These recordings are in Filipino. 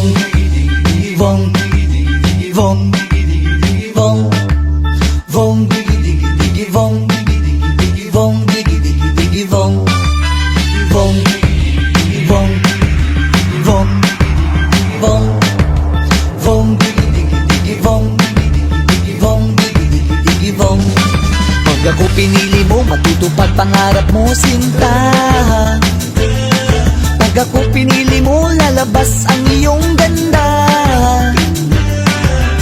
Vong, vong, vong, vong, vong, vong, vong, vong, vong, vong, vong, vong, vong, vong, vong. Pag ako pinili mo, matutupad pangarap mo, sinta. Pag ako pinili mo, lalabas ang iyong ganda.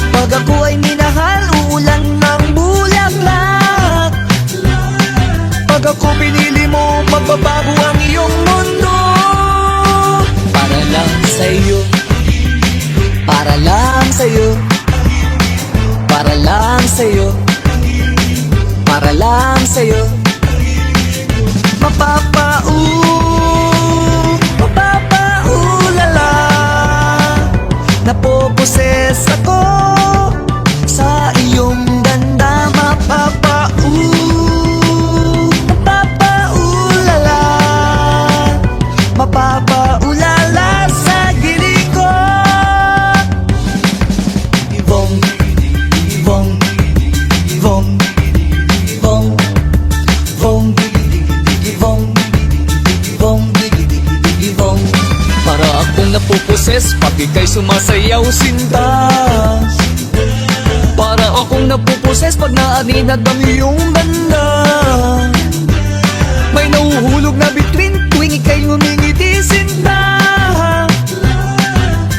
Pag ako ay minahal, uulan ng bulaklak. Pag ako pinili mo, magbabago ang iyong mundo. Para lang sa'yo, para lang sa'yo, para lang sa'yo, para lang sa'yo. Mapapaulala, napoposes ako sa iyong ganda. Mapapaulala, mapapaulala sa gilig ko. Vong, vong, vong, vong, vong, vong, vong, vong. Para akong napuposes, pati kay sumasayaw, sinta. Para akong napuposes, pag naaninag ang iyong banda. May nahuhulog na bituin tuwing ika'y ngumingiti, sinta.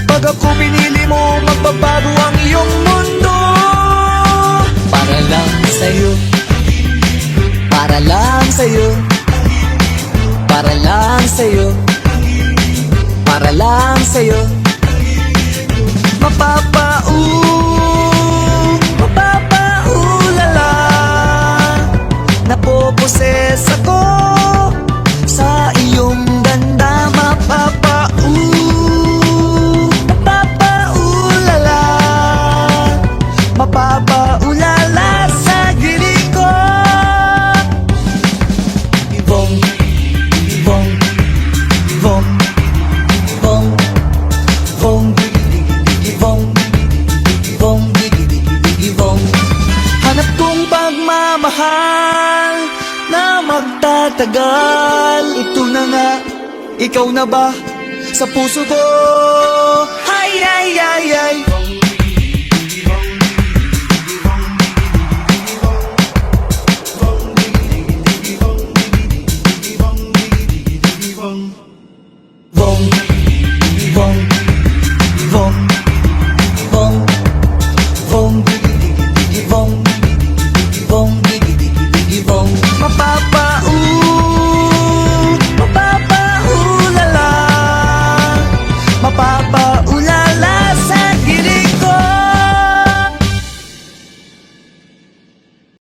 Pag ako pinili mo, magbabago ang iyong mundo. Para lang sa'yo, para lang sa'yo, para lang sa'yo, para lang sa'yo. Mapapaulala, napoposes ako sa iyong ganda. Mapapaulala, mapapaulala sa gilig ko. Vong, vong, vong, vong, vong, vong, vong, vong. Hanap kong pagmamahal na magtatagal. Ito na nga, ikaw na ba sa puso ko?